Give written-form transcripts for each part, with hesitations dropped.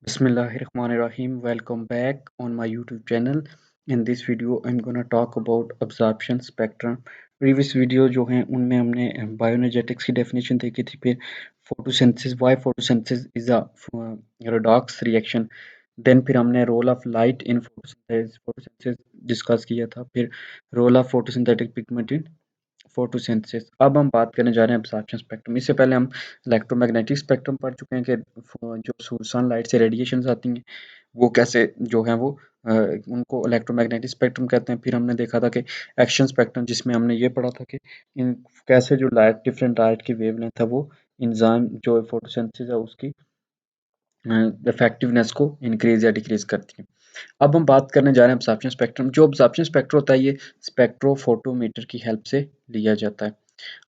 Bismillahirrahmanirrahim. Welcome back on my YouTube channel. In this video, I'm gonna talk about absorption spectrum. Previous video जो हैं उनमें हमने bioenergetics की definition देखी थी, फिर photosynthesis, why photosynthesis is a redox reaction. Then फिर हमने role of light in photosynthesis discuss किया था, फिर role of photosynthetic pigment in photosynthesis. अब हम बात करने जा रहे हैं एब्जॉर्प्शन स्पेक्ट्रम। इससे पहले हम इलेक्ट्रोमैग्नेटिक स्पेक्ट्रम पढ़ चुके हैं कि जो सनलाइट से रेडिएशंस आती हैं वो कैसे जो है वो उनको इलेक्ट्रोमैग्नेटिक स्पेक्ट्रम कहते हैं। फिर हमने देखा था कि एक्शन स्पेक्ट्रम, जिसमें हमने ये पढ़ा था कि इन कैसे जो लाइट डिफरेंट लाइट की वेवलेंथ है वो इंजाइम जो फोटोसिंथेसिस है उसकी इफेक्टिवनेस को इंक्रीज या डिक्रीज करती है। अब हम बात करने जा रहे हैं एब्जॉर्प्शन स्पेक्ट्रम। जो एब्जॉर्प्शन स्पेक्ट्रम होता है ये स्पेक्ट्रोफोटोमीटर की हेल्प से लिया जाता है।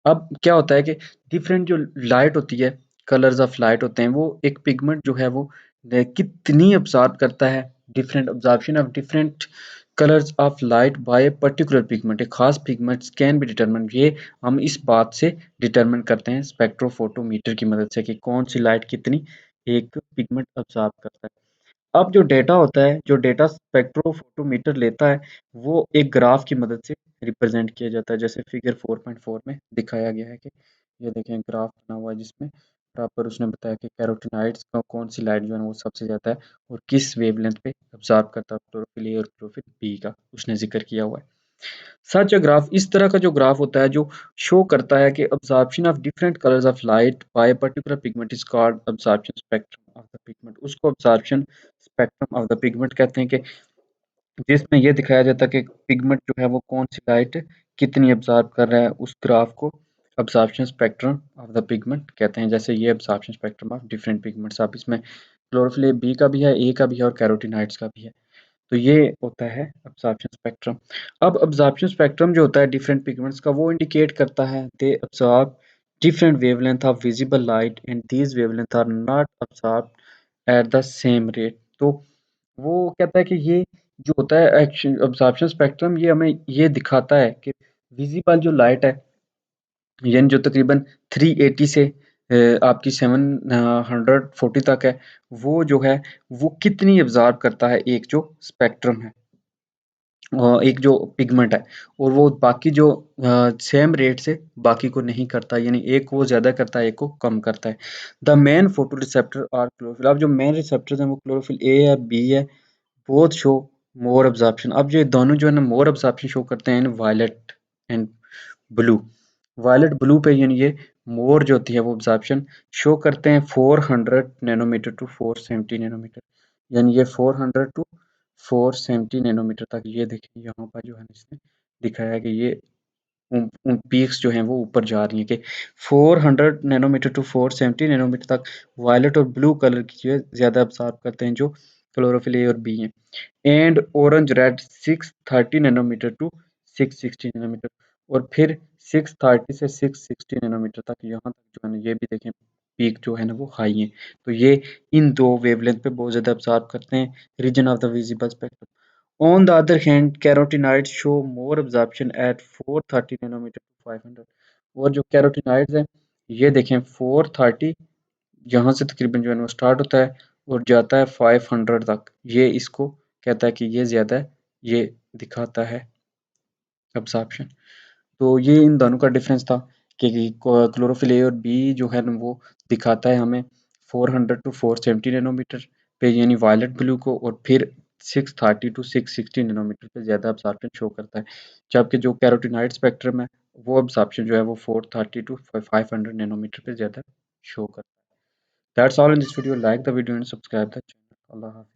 अब क्या होता है कि डिफरेंट जो लाइट होती है, कलर्स ऑफ लाइट होते हैं, वो एक पिगमेंट जो है वो कितनी अब्जॉर्ब करता है, different absorption of different colours of light bye a particular pigment, एक खास पिगमेंट कैन बी डिटरमिन। ये हम इस बात से डिटरमिन करते हैं स्पेक्ट्रोफोटोमीटर की मदद से कि कौन सी लाइट कितनी एक पिगमेंट अब्जॉर्ब करता है। अब जो डेटा होता है, जो डेटा स्पेक्ट्रोफोटोमीटर लेता है, वो एक ग्राफ की मदद से रिप्रेजेंट किया जाता है, जैसे फिगर 4.4 में दिखाया गया है कि ये देखें ग्राफ बना हुआ है जिसमें बराबर उसने बताया कि कैरोटीनॉइड्स का कौन सी लाइट जो है वो सबसे ज़्यादा है और किस वेवलेंथ पे अब्जॉर्ब करता है, क्लोरोफिल ए और क्लोरोफिल बी का उसने जिक्र किया हुआ है। सच अ ग्राफ, इस तरह का जो ग्राफ होता है जो शो करता है कि absorption of different colours of light by particular pigment is called absorption spectrum of the pigment. उसको absorption spectrum of the pigment कहते हैं कि जिसमें ये दिखाया जाता है कि पिगमेंट जो है वो कौन सी लाइट कितनी अब्जॉर्ब कर रहा है, उस ग्राफ को absorption spectrum of the pigment कहते हैं। जैसे ये absorption spectrum of different pigments, आप इसमें क्लोरोफिल ए बी का भी है, ए का भी है और कैरोटीनॉइड्स का भी है। तो ये होता है अब्जॉर्प्शन स्पेक्ट्रम। अब अब्जॉर्प्शन स्पेक्ट्रम जो होता है डिफरेंट पिगमेंट्स का, वो इंडिकेट करता है दे absorb different wavelength of visible light and these wavelengths are not absorbed at the same rate। तो वो कहता है कि ये जो होता है एक्शन अब्जॉर्प्शन स्पेक्ट्रम, ये हमें ये दिखाता है कि विजिबल जो लाइट है, यानी जो तकरीबन 380 से आपकी 740 तक है, वो जो है वो कितनी अब्जॉर्ब करता है एक जो स्पेक्ट्रम है, एक जो पिगमेंट है, और वो बाकी जो सेम रेट से बाकी को नहीं करता, यानी एक वो ज़्यादा करता है एक को कम करता है। द मेन फोटो रिसेप्टर और क्लोरोफिल, अब जो मेन रिसेप्टर्स हैं वो क्लोरोफिल ए है बी है, बोथ शो मोर अब्जॉर्प्शन। अब ये दोनों जो है ना मोर अब्जॉर्प्शन शो करते हैं in violet and blue. Violet blue पे यानी ये मोर जो होती है वो अब्जॉर्प्शन शो करते हैं 400 नैनोमीटर टू 470 नैनोमीटर, यानी ये 400 टू 470 नैनोमीटर तक। ये देखिए यहाँ पर जो है इसने दिखाया है कि ये उन पीक्स जो हैं वो ऊपर जा रही हैं कि 400 नैनोमीटर टू 470 नैनोमीटर तक वायलेट और ब्लू कलर की जो है ज़्यादा अब्जॉर्ब करते हैं जो क्लोरोफिल ए और बी हैं, and orange red 630 nanometer to 660 nanometer, और फिर 630 से 660 नैनोमीटर तक यहाँ तक जो है ना ये भी देखें पीक जो है ना वो हाई है। तो ये इन दो वेवलेंथ पे बहुत ज़्यादा अब्जॉर्ब करते हैं region of the visible spectrum. On the other hand, carotenoids show more absorption at 430 nanometer to 500। और जो कैरोटीनॉइड्स हैं ये देखें 430 यहाँ से तकरीबन जो है वो स्टार्ट होता है और जाता है 500 तक। ये इसको कहता है कि ये ज़्यादा है, ये दिखाता है अब्जॉर्प्शन। तो ये इन दोनों का डिफरेंस था कि क्लोरोफिल ए और बी जो है ना वो दिखाता है हमें 400 टू 470 नैनोमीटर पे यानी वायलेट ब्लू को, और फिर 630 टू 660 नैनोमीटर पे ज़्यादा अब्जॉर्प्शन शो करता है, जबकि जो कैरोटीनॉइड स्पेक्ट्रम है वो अब्जॉर्प्शन जो है वो 430 टू 500 नैनोमीटर पे ज़्यादा शो करता है। That's all in this video, like the video and subscribe the channel. अल्लाह हाफ़िज़।